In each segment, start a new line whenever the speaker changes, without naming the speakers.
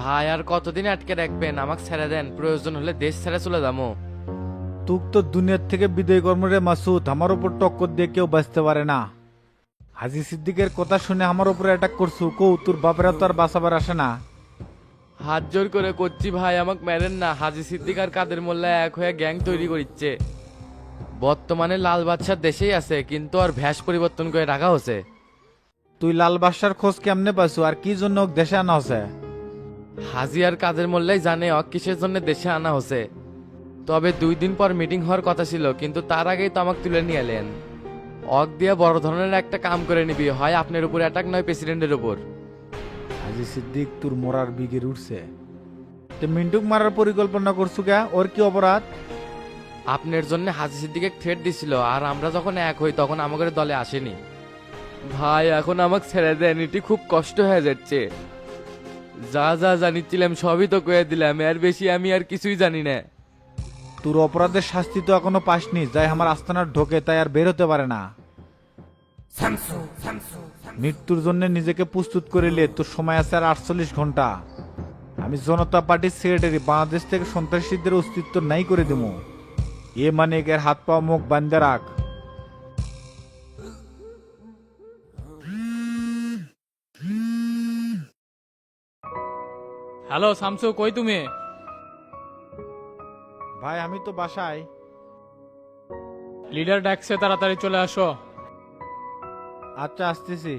ভাই আর কতদিন আটকে রাখবেন? আমাকে ছেড়ে দেন, প্রয়োজন হলে দেশ ছেড়ে চলে যাবো।
তুক তো দুনিয়ার থেকে বিদায় কর্মরে মাসুদ, আমার উপর টক্কর দিয়ে কেউ বাঁচতে পারে না। হাজি সিদ্দিকের কথা শুনে আমার উপরে অ্যাটাক করছু, কৌ তোর বাপেরা তো আর বাঁচাবার আসে না।
হাত জোর করে করছি ভাই, আমাকে মেরেন না। হাজি সিদ্দিক আর কাদের মোল্লা এক হয়ে গ্যাং তৈরি করিচ্ছে। বর্তমানে লাল বাদশার দেশেই আছে, কিন্তু আর ভ্যাস পরিবর্তন করে রাখা হচ্ছে।
তুই লাল বাদশার খোঁজ কেমনে পাইছু আর কি জন্য ওকে দেশে আনা হচ্ছে?
হাজি আর কাদের মোল্লাই জানে অক কিসের জন্য দেশে আনা হচ্ছে। তবে 2 দিন পর মিটিং হওয়ার কথা ছিল, কিন্তু তার আগেই তো আমাকে তুলে নিয়ে এলেন। অক দিয়ে বড় ধরনের একটা কাম করে নিবি, হয় আপনার উপর অ্যাটাক নয় প্রেসিডেন্টের উপর।
হাজি সিদ্দিক তোর মরার বিগের উঠছে। তে মিন্টুক মারার পরিকল্পনা করছু কে? ওর কি অপরাধ?
আপনার জন্য হাজি সিদ্দিকে থ্রেট দিছিল, আর আমরা যখন এক হই তখন আমাদের দলে আসেনি। ভাই এখন আমাকে ছেড়ে দেন, এটি খুব কষ্ট হয়ে যাচ্ছে। যা যা জানিছিলাম সবই তো কয়ে দিলাম, এর বেশি আমি আর কিছুই জানি না।
তোর অপরাধের শাস্তি তো এখনো পাসনি, যাই আমার আস্তানার ঢোকে তাই আর বের হতে পারে না। মৃত্যুর জন্য নিজেকে প্রস্তুত করে লে, তোর সময় আছে আর 48 ঘন্টা। আমি জনতা পার্টির সেক্রেটারি, বাংলাদেশ থেকে সন্ত্রাসীদের অস্তিত্ব নাই করে দেবো। এ মানে এর হাত পা মুখ বান্ধে রাখ।
হ্যালো শামসু, কই তুমি?
ভাই আমি তো বাসায়।
লিডার ডাকছে, তাড়াতাড়ি চলে আসো।
আচ্ছা আসতেছি।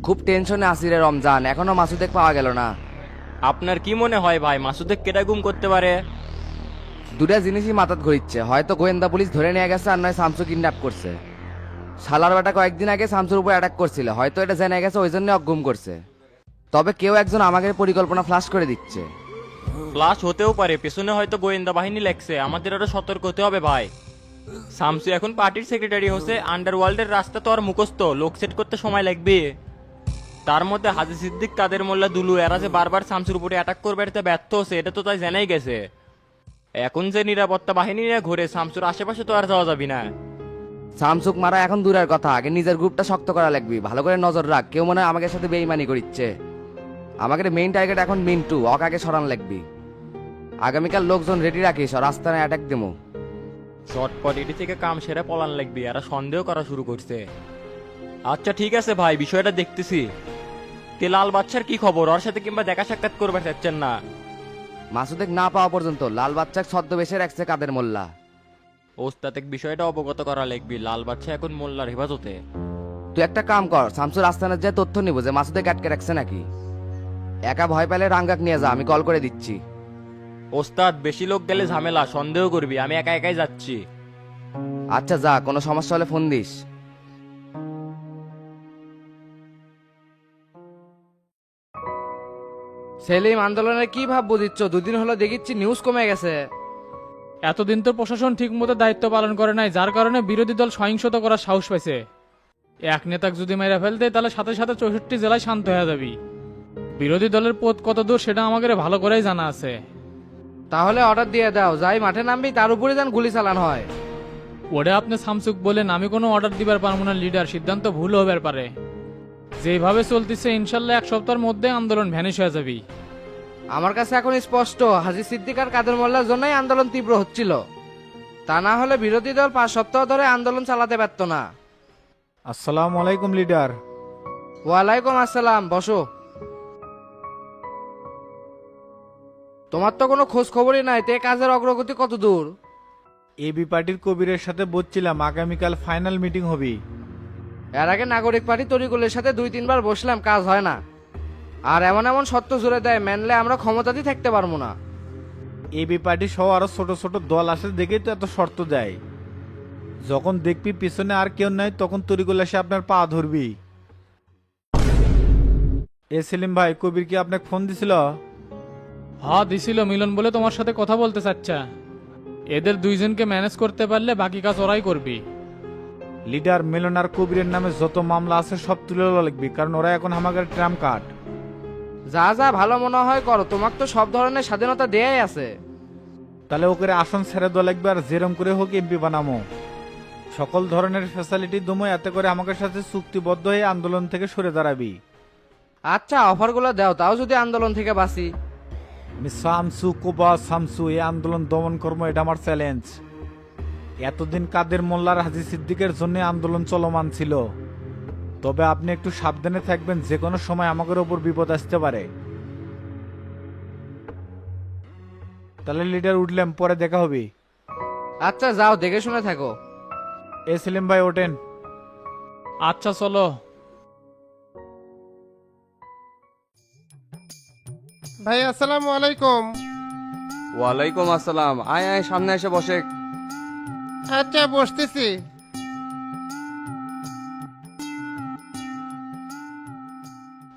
খুব টেনশনে আছি রে রমজান, এখনো মাসুদেক পাওয়া গেল না।
আপনার কি মনে হয় ভাই, মাসুদের কেটা গুম করতে পারে?
দুটা জিনিসই মাথাত ঘুরিচ্ছে, হয়তো গোয়েন্দা পুলিশ ধরে নিয়ে গেছে, আর নয় শামসু কিডন্যাপ করছে। শালার বেটা কয়েকদিন আগে শামসুর উপর অ্যাটাক করছিল, হয়তো এটা জেনে গেছে, ওই জন্য গুম করছে। তবে কেউ একজন আমাদের পরিকল্পনা ফ্লাশ করে দিচ্ছে।
ফ্লাশ হতেও পারে, পেছনে হয়তো গোয়েন্দা বাহিনী লেগছে। আমাদের আরো সতর্ক হতে হবে ভাই। শামসু এখন পার্টির সেক্রেটারি হচ্ছে, আন্ডারওয়ার্ল্ডের রাস্তা তো আর মুখস্থ, লোক সেট করতে সময় লাগবে। তার মধ্যে হাজি সিদ্দিক, কাদের মোল্লা, দুলু এরা যে বারবার শামসুর উপরে অ্যাটাক করবে এটা ব্যর্থ হচ্ছে, এটা তো তাই জানাই গেছে। এখন যে নিরাপত্তা বাহিনী নিয়ে ঘুরে, শামসুর আশেপাশে তো আর যাওয়া যাবে না।
শামসুক মারা এখন দূরের কথা, আগে নিজের গ্রুপটা শক্ত করা লাগবে। ভালো করে নজর রাখ, কেউ মনে হয় আমাদের সাথে বেইমানি করিচ্ছে। আমাদের মেইন টার্গেট এখন মিন্টু, অক আগে সরান লাগবি। আগামীকাল লোকজন রেডি রাখিস, আর রাস্তায় অ্যাটাক দেবো।
চটপট এটি থেকে কাম সেরে পলান লাগবে, এরা সন্দেহ করা শুরু করছে। আচ্ছা ঠিক আছে ভাই, বিষয়টা দেখতেছি। তে লাল বাচ্চার কি খবর? ওর সাথে কিংবা দেখা সাক্ষাৎ করবে চাচ্ছেন না?
মাসুদেক না পাওয়া পর্যন্ত লাল বাচ্চাক ছদ্মবেশে রাখছে কাদের মোল্লা।
ওস্তাদের বিষয়টা অবগত করা লাগবে। লাল বাচ্চা এখন মোল্লার হেফাজতে।
তুই একটা কাম কর, শামসুর আস্তানার যে তথ্য নিব যে মাসুদেক আটকে রাখছে নাকি। একা ভয় পেলে রাঙ্গাক নিয়ে যা, আমি কল করে দিচ্ছি।
ওস্তাদ বেশি লোক গেলে ঝামেলা, সন্দেহ করবি। আমি একা একাই যাচ্ছি।
আচ্ছা যা, কোনো সমস্যা হলে ফোন দিস।
সেলিম, আন্দোলনের কি ভাব বুঝিচ্ছ? 2 দিন হলো দেখিচ্ছি নিউজ কমে গেছে।
এতদিন তো প্রশাসন ঠিক মতো দায়িত্ব পালন করে নাই, যার কারণে বিরোধী দল সহিংসতা করার সাহস পাইছে। এক নেতাকে যদি মেরে ফেলতে, তাহলে সাথে সাথে 64 জেলায় শান্ত হয়ে যাবি। বিরোধী দলের পথ কত দূর সেটা আমাদের ভালো করেই জানা আছে।
তাহলে অর্ডার দিয়ে দাও, যাই মাঠে নামবি তার উপরে যেন গুলি চালান হয়।
ওটা আপনি শামসুক বলেন, আমি কোনো অর্ডার দিবার পারবো না লিডার, সিদ্ধান্ত ভুল হবার পারে। যেভাবে চলতেছে ইনশাল্লাহ 1 সপ্তাহের মধ্যে আন্দোলন ভ্যানিশ হয়ে যাবি।
আমার কাছে এখন স্পষ্ট, হাজি সিদ্দিক আর কাদের মোল্লার জন্যই আন্দোলন তীব্র হচ্ছিল। তা না হলে বিরোধী দল 5 সপ্তাহ ধরে আন্দোলন চালাতে পারত না।
আসসালামু আলাইকুম লিডার।
ওয়ালাইকুম আসসালাম, বসো। তোমার তো কোনো খোঁজ খবরই নাই, তে কাজের অগ্রগতি কত দূর?
এবি পার্টির কবিরের সাথে বলছিলাম আগামীকাল ফাইনাল মিটিং হবে।
এর আগে নাগরিক পার্টি তরিকুলের সাথে 2-3 বার বসলাম, কাজ হয় না। আর এমন এমন শর্ত জুড়ে দেয়, মেনলে আমরা ক্ষমতাতেই থাকতে পারবো না।
এবি পার্টি সহ আরো ছোট ছোট দল আসে দেখেই তো এত শর্ত দেয়। যখন দেখবি পিছনে আর কেউ নাই, তখন তরিকুল এসে আপনার পা ধরবি। এ সেলিম ভাই, কবির কি আপনাকে ফোন দিছিল?
হ্যাঁ দিছিল, মিলন বলে তোমার সাথে কথা বলতে চাচ্ছা। এদের 2জনকে ম্যানেজ করতে পারলে বাকি কাজ ওরাই করবি।
লিডার, মিলন আর কবিরের নামে যত মামলা আছে সব তুলে লিখবি, কারণ ওরা এখন আমাদের ট্রাম কার্ড।
যা যা ভালো মনে হয় করো, তোমাকে তো সব ধরনের স্বাধীনতা দেয়াই আছে।
তাহলে ওকে আসন ছেড়ে দেওয়া লাগবে, আর যেরম করে হোক এমপি বানামো। সকল ধরনের ফ্যাসিলিটি দমো, এতে করে আমাদের সাথে চুক্তিবদ্ধ হয়ে আন্দোলন থেকে সরে দাঁড়াবি।
আচ্ছা অফারগুলো দাও, তাও যদি আন্দোলন থেকে বাঁচি।
আমি শামসু কোবা শামসু, এই আন্দোলন দমন কর্ম, এটা আমার চ্যালেঞ্জ। এতদিন কাদের মোল্লার হাজী সিদ্দিকের জন্য আন্দোলন চলমান ছিল, তবে আপনি একটু সাবধানে থাকবেন, যে কোনো সময় আমাদের ওপর বিপদ আসতে পারে। তাহলে লিডার উঠলাম, পরে দেখা হবে।
আচ্ছা যাও, দেখে শুনে থাকো।
এ সেলিম ভাই ওঠেন।
আচ্ছা চলো।
ভাই আসসালামু আলাইকুম।
ওয়ালাইকুম আসসালাম, আয় আয় সামনে এসে বসে।
আচ্ছা বসতেছি।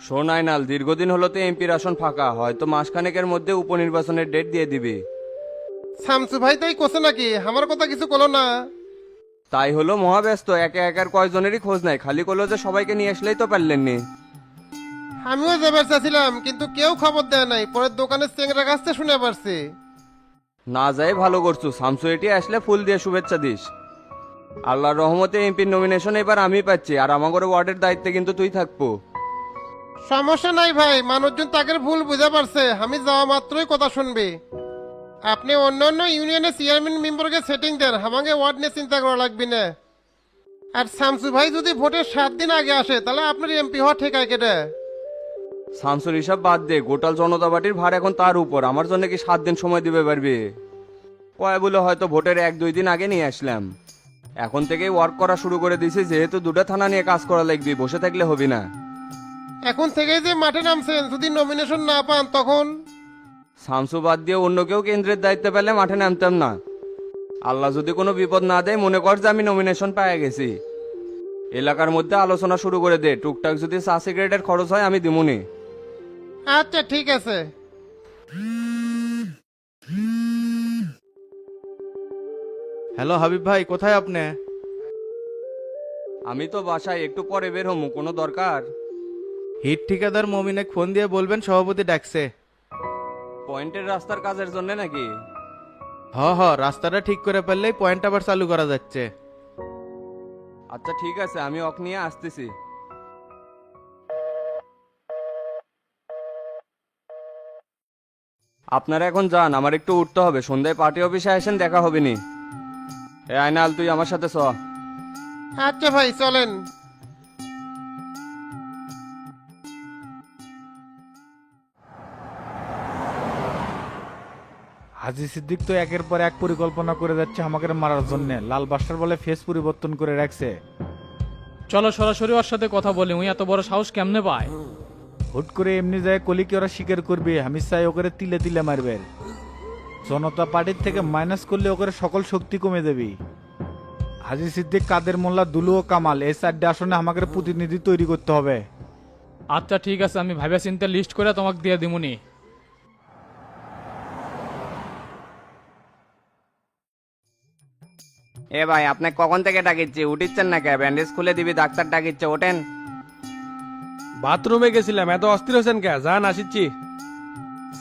শোন আইনাল, দীর্ঘদিন হলো তো এমপির আসন ফাঁকা, হয়তো মাসখানেকের মধ্যে উপনির্বাচনের ডেট দিয়ে দিবে।
শামসু ভাই তাই কোসে নাকি? আমার কথা কিছু কলো না।
তাই হলো মহাব্যস্ত, একে একার কয়জনেরই খোঁজ নাই, খালি করলো যে সবাইকে নিয়ে আসলেই তো পারলেননি।
আমিও যাবার চাচ্ছিলাম, কিন্তু কেউ খবর দেয় নাই। পরের দোকানের চেংরা কাছতে শুনে পারছি।
না যাই ভালো করছু, শামসু এটি আসলে ফুল দিয়ে শুভেচ্ছা দিস। আল্লাহর রহমতে এমপির নমিনেশন এবার আমি পাচ্ছি, আর আমাদের ওয়ার্ডের দায়িত্বে কিন্তু তুই থাকবো।
সমস্যা নাই ভাই, মানুষজন তাকে ভুল বুঝে পারছে। আমি যাওয়া মাত্রই কথা শুনবি। আপনি অন্য অন্য ইউনিয়নের চেয়ারম্যান মেম্বারকে সেটিং দেন, আমাকে ওয়ার্ড নিয়ে চিন্তা করা লাগবে না। আর শামসু ভাই যদি ভোটের 7 দিন আগে আসে, তাহলে আপনার এমপি হওয়া ঠেকায় কেটে।
শামসুর হিসাব বাদ দে, গোটাল জনতা পার্টির ভার এখন তার উপর, আমার জন্য কি 7 দিন সময় দিবে পারবে? কয় বলে হয়তো ভোটের 1-2 দিন আগে নিয়ে আসলাম। এখন থেকেই ওয়ার্ক করা শুরু করে দিয়েছি, যেহেতু দুটো থানা নিয়ে কাজ করা লাগবে, বসে থাকলে হবে না।
এখন থেকেই যে মাঠে নামছেন, যদি নমিনেশন না পান তখন?
শামসু বাদ দিয়ে অন্য কেউ কেন্দ্রের দায়িত্ব পেলে মাঠে নামতাম না। আল্লাহ যদি কোনো বিপদ না দেয়, মনে কর যে আমি নমিনেশন পেয়ে গেছি। এলাকার মধ্যে আলোচনা শুরু করে দে, টুকটাক যদি চা সিগারেটের খরচ হয় আমি দিমুনি।
আচ্ছা ঠিক আছে।
হ্যালো হাবিব ভাই, কোথায় আপনি?
আমি তো বাসায়, একটু পরে বের হমু, কোনো দরকার?
হিট ঠিকাদার মমিনে ফোন দিয়ে বলবেন সভাপতি ডাকছে।
পয়েন্টের রাস্তার কাজের জন্য নাকি?
হ রাস্তাটা ঠিক করে ফেললেই পয়েন্ট আবার চালু করা যাচ্ছে।
আচ্ছা ঠিক আছে, আমি অক নিয়ে আসতেছি। আপনারা এখন যান, আমার একটু উঠতে হবে, সন্ধ্যায় পার্টি অফিসে আসেন, দেখা হবে নি। এ আয়নাল, তুই আমার সাথে চ।
আচ্ছা ভাই চলেন।
হাজী সিদ্দিক তো একের পর এক পরিকল্পনা করে যাচ্ছে আমাদের মারার জন্য। লাল বাসার বলে ফেস পরিবর্তন করে রাখছে।
চলো সরাসরি ওর সাথে কথা বলি, উই এত বড় সাহস কেমনে পায়?
হুট করে এমনি যায় কলিকে ওরা স্বীকার করবে, আমি চাই ওকে তিলে তিলে মারবে। জনতা পার্টির থেকে মাইনাস করলে ওকে সকল শক্তি কমে দেবে। হাজী সিদ্দিক, কাদের মোল্লা, দুলু ও কামাল, এই 4টে আসনে আমাদের প্রতিনিধি তৈরি করতে হবে।
আচ্ছা ঠিক আছে, আমি ভাবে চিন্তা লিস্ট করে তোমাকে দিয়ে দিমুনি।
এ ভাই, আপনাকে কখন থেকে ডাকিচ্ছি, উঠিচ্ছেন না কে? ব্যান্ডেজ খুলে দিবি, ডাক্তার ডাকিচ্ছে, ওঠেন।
বাথরুমে গেছিলাম, এত অস্থির হচ্ছেন কে? যান আসিচ্ছি।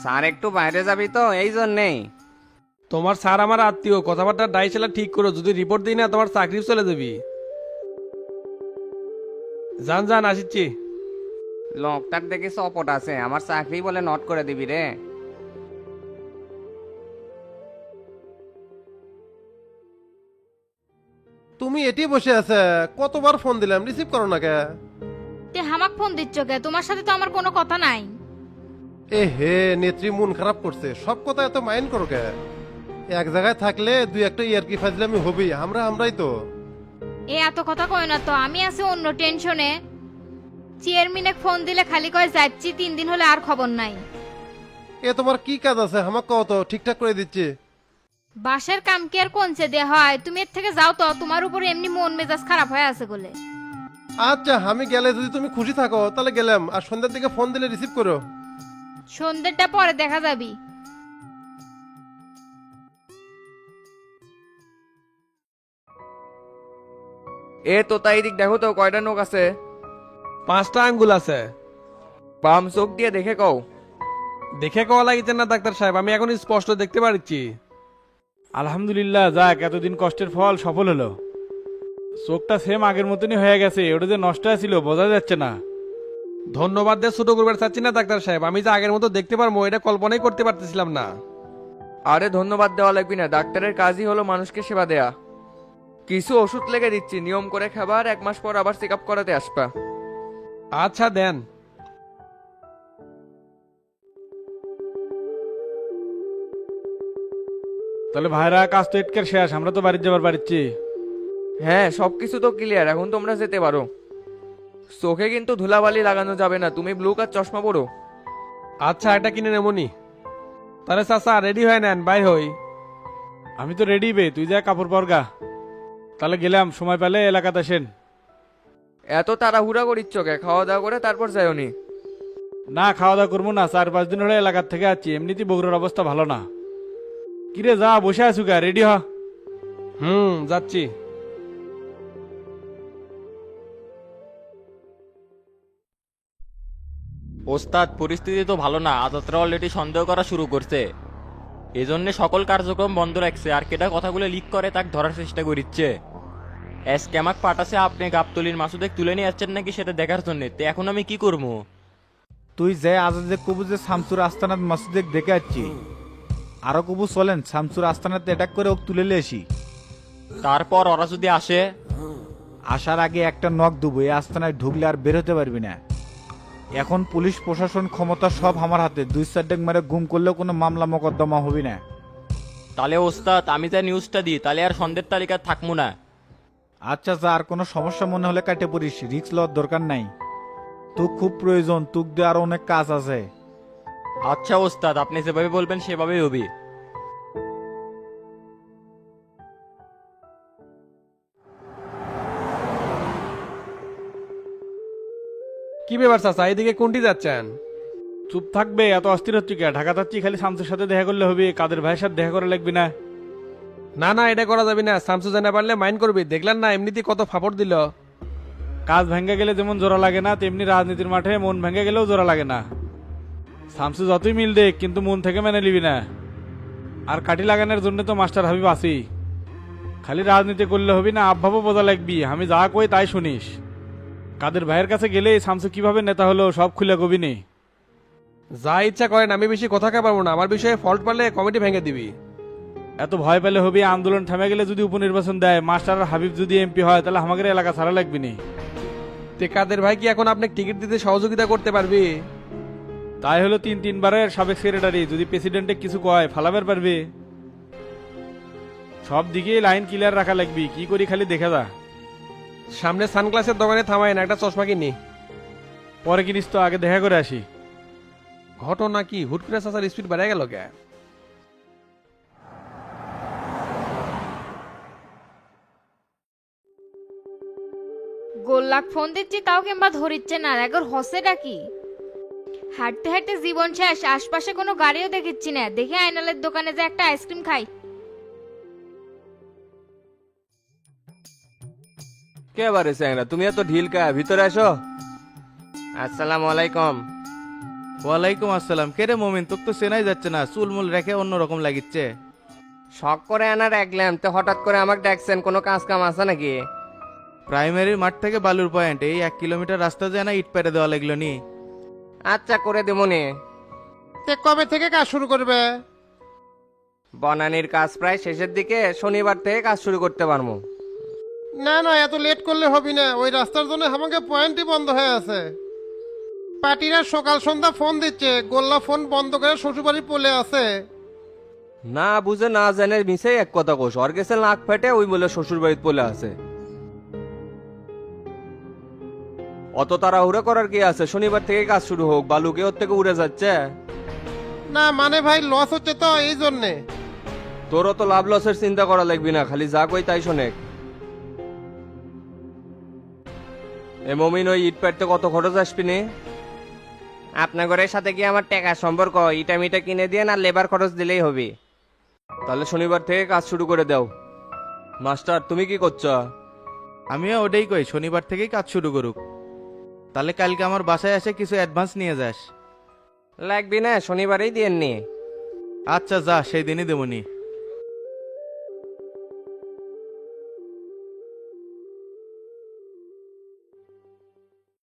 স্যার একটু বাইরে যাবি তো, এই জন্যেই।
তোমার স্যার আমার আত্মীয়, কথাবার্তা ডাইসেলা ঠিক করো, যদি রিপোর্ট দিই না তোমার চাকরি চলে যাবি। যান যান আসিচ্ছি।
লোকটার দেখে সপট আছে, আমার চাকরি বলে নট করে দিবি রে।
তুমি এটি বসে আছে, কতবার ফোন দিলাম, রিসিভ করো না কে?
তে হামাক ফোন দিচ্ছ কে? তোমার সাথে তো আমার কোনো কথা নাই।
এ হে, নেত্রী মন খারাপ করছে, সব কথা এত মাইন্ড করো কে? এক জায়গায় থাকলে দুই একটা ইয়ারকি ফাজলামি হবেই, আমরাই তো।
এ এত কথা কয় না তো, আমি আছি অন্য টেনশনে। চেয়ারম্যানে ফোন দিলে খালি কয় যাচ্ছি, 3 দিন হলে আর খবর নাই।
এ তোমার কি কাজ আছে আমাকে কও তো, ঠিকঠাক করে দিচ্ছি।
বাসের কাম কি আর কোনছে দে হয়? তুমি এর থেকে যাও তো, তোমার উপর এমনি মন মেজাজ খারাপ হয়ে আছে বলে।
আচ্ছা আমি গেলে যদি তুমি খুশি থাকো তাহলে গেলাম, আর সন্ধ্যার দিকে ফোন দিলে রিসিভ করো।
সন্ধ্যেটা পরে দেখা যাবি।
এ তো তাই দিক দেখো তো, কয়টা নোক আছে?
5টা আঙ্গুল আছে।
বাম চোখ দিয়ে দেখে কও।
দেখে কওয়া লাগিছে না ডাক্তার সাহেব, আমি এখন স্পষ্ট দেখতে পাচ্ছি।
আলহামদুলিল্লাহ, যাক এতদিন কষ্টের ফল সফল হলো। চোখটা সেম আগের মতনই হয়ে গেছে, ওটা যে নষ্ট ছিল বোঝা যাচ্ছে না।
ধন্যবাদ দিয়ে ছোট করবার চাচ্ছি না ডাক্তার সাহেব, আমি যে আগের মতো দেখতে পারবো এটা কল্পনাই করতে পারতেছিলাম না।
আরে ধন্যবাদ দেওয়া লাগবে না, ডাক্তারের কাজই হলো মানুষকে সেবা দেয়া। কিছু ওষুধ লেগে দিচ্ছি, নিয়ম করে খাবার, 1 মাস পর আবার চেক আপ করাতে আসবা।
আচ্ছা দেন।
তাহলে ভাইরা কাজ তো এটকের শেষ, আমরা তো বাড়িতে যাবার পারছি।
হ্যাঁ সবকিছু তো ক্লিয়ার, এখন তোমরা যেতে পারো। চোখে কিন্তু ধুলাবালি লাগানো যাবে না, তুমি ব্লু কার চশমা পরো।
আচ্ছা এটা কিনে নেমনি। তাহলে চাচা রেডি হয়ে নেন, বাই হই।
আমি তো রেডি বে, তুই যা কাপড় পরগা। তাহলে গেলাম, সময় পেলে এলাকাতে আসেন।
এত তাড়াহুড়া করিচ্ছ কে? খাওয়া দাওয়া করে তারপর যাইওনি?
না খাওয়া দাওয়া করবো না, 4-5 দিন হলে এলাকার থেকে আছি, এমনিতেই বগুড়ার অবস্থা ভালো না। কিরে যা, বসে আছু কে, রেডি হ।
যাচ্ছি।
ওস্তাদ পরিস্থিতি তো ভালো না, আজাদরা অলরেডি সন্দেহ করা শুরু করছে। এজন্য সকল কার্যক্রম বন্ধ রাখছে, আর কেটা কথাগুলো লিক করে তাকে ধরার চেষ্টা করিচ্ছে। স্ক্যামাক পাঠাছে আপনি গাবতলির মাসুদেক তুলে নিয়ে যাচ্ছেন নাকি সেটা দেখার জন্য। তো এখন আমি কি করবো?
তুই যে আজাদে কবু যে শামসুর আস্তানাত মাসুদেক দেখে আসছি, আরো কবু চলেন শামসুর আস্তানাতে অ্যাটাক করে ওকে তুলে আসি।
তারপর ওরা যদি আসে?
আসার আগে একটা নখ দেবো, এই আস্তানায় ঢুকলে আর বের হতে পারবি না। এখন পুলিশ প্রশাসন ক্ষমতা সব আমার হাতে, 2-4 ডেক মারে গুম করলেও কোনো মামলা মোকদ্দমা হবে না।
তাহলে ওস্তাদ আমি যা নিউজটা দিই তাহলে আর সন্দেহ তালিকা থাকবো না।
আচ্ছা যা, আর কোনো সমস্যা মনে হলে কাটে পড়িস, রিস্ক লওয়ার দরকার নাই। তুক খুব প্রয়োজন, তুক দিয়ে আরো অনেক কাজ আছে।
আচ্ছা ওস্তাদ, আপনি যেভাবে বলবেন সেভাবেই হবে।
কি ব্যাপার চাচা, এইদিকে কোনটি যাচ্ছেন?
চুপ থাকবে, এত অস্থির হচ্ছে কে? ঢাকা যাচ্ছি, খালি শামসুর সাথে দেখা করলে হবে, কাদের ভাইয়ের সাথে দেখা করা লাগবে না।
না না এটা করা যাবে না, শামসু জানা পারলে মাইন্ড করবি। দেখলেন না এমনিতে কত ফাপড় দিল।
কাজ ভেঙে গেলে যেমন জোড়া লাগে না, তেমনি রাজনীতির মাঠে মন ভেঙে গেলেও জোড়া লাগে না। শামসু যতই মিল দেখ, কিন্তু মন থেকে মেনে নিবি না। আর কাঠি লাগানোর জন্য তো মাস্টার হাবিব আছি। খালি রাজনীতি করলে হবি না, আবভাবও বোঝা লাগবি। আমি যা কই তাই শুনিস। কাদের ভাইয়ের কাছে গেলে শামসু কিভাবে নেতা হলো সব খুলে কবি নে।
যা ইচ্ছা করেন, আমি বেশি কথা কে পারবো না। আমার বিষয়ে ফল্ট পারলে কমিটি ভেঙে দিবি।
এত ভয় পেলে হবি? আন্দোলন থেমে গেলে যদি উপনির্বাচন দেয়, মাস্টার আর হাবিব যদি এমপি হয়, তাহলে আমাদের এলাকা ছাড়া লাগবি নি।
তে কাদের ভাই কি এখন আপনি টিকিট দিতে সহযোগিতা করতে পারবি?
তাই হলো 3-3 বারের সাবেক সেক্রেটারি, যদি প্রেসিডেন্টে কিছু কয় ফালাবের পারবি। সব দিকে লাইন ক্লিয়ার রাখা লাগবি, কি করি খালি দেখে যা।
সামনে সানগ্লাসের দোকানে থামায় না, একটা চশমা কিনি।
পরে কিনিস তো, আগে দেখা করে আসি।
ঘটনা কি, হুট করে চাচার স্পিড বেড়ে গেল কে?
গোল্লাক ফোন দিচ্ছি তাও কিংবা ধরিচ্ছে না, একবার হসে ডাকি। হাঁটতে হাঁটতে জীবন শেষ, আশপাশে কোনো গাড়িও দেখিচ্ছি না। দেখে আইনালের দোকানে যে একটা আইসক্রিম খাই।
কে বারে স্যাংরা, তুমি এত ঢিল কা? ভিতরে আসো। আসসালামু আলাইকুম।
ওয়ালাইকুম আসসালাম। কে রে মোমিন, তোকে তো চেনাই যাচ্ছে না, চুলমুল রেখে অন্যরকম লাগিচ্ছে।
শখ করে আনা রাখলাম, তো হঠাৎ করে আমাকে ডাকছেন, কোনো কাজ কাম আছে নাকি?
প্রাইমারি মাঠ থেকে বালুর পয়েন্ট, এই 1 কিলোমিটার রাস্তা যায় না, ইট পেরে দেওয়া লাগলো নি।
আচ্ছা করে দেবনি।
তে কবে থেকে কাজ শুরু করবে?
বনানির কাজ প্রায় শেষের দিকে, শনিবার থেকে কাজ শুরু করতে পারবো।
না না, এত লেট করলে হবে না, ওই রাস্তার জন্য আমাকে পয়েন্টই বন্ধ হয়ে আছে। পার্টিরা সকাল সন্ধ্যা ফোন দিচ্ছে, গোল্লা ফোন বন্ধ করে শ্বশুরবাড়ি পলে আছে।
না বুঝে না জানে মিশে এক কথা কোষ, ওর গেছে নাক ফেটে, ওই বলে শ্বশুর বাড়িতে পলে আছে। অত তাড়াহুড়ো করার কি আছে? শনিবার থেকে কাজ শুরু হোক, বালুকে ওর থেকে উড়ে যাচ্ছে।
না মানে ভাই লস হচ্ছে তো, এই জন্যে।
তোরও তো লাভ লসের চিন্তা করা লাগবি না, খালি যা কই তাই শোনে। এ মমিন, ওই ইট পাইতে কত খরচ আসবি নি? আপনার ঘরের সাথে কি আমার টাকা সম্পর্ক? ইটা মিটা কিনে দিয়ে না লেবার খরচ দিলেই হবে। তাহলে শনিবার থেকে কাজ শুরু করে দাও। মাস্টার তুমি কি করছো?
আমিও ওটাই কই, শনিবার থেকেই কাজ শুরু করুক। তাহলে কালকে আমার বাসায় এসে কিছু অ্যাডভান্স নিয়ে যাস।
লাগবি না, শনিবারেই দিয়েননি।
আচ্ছা যা সেই দিনই দেবনি।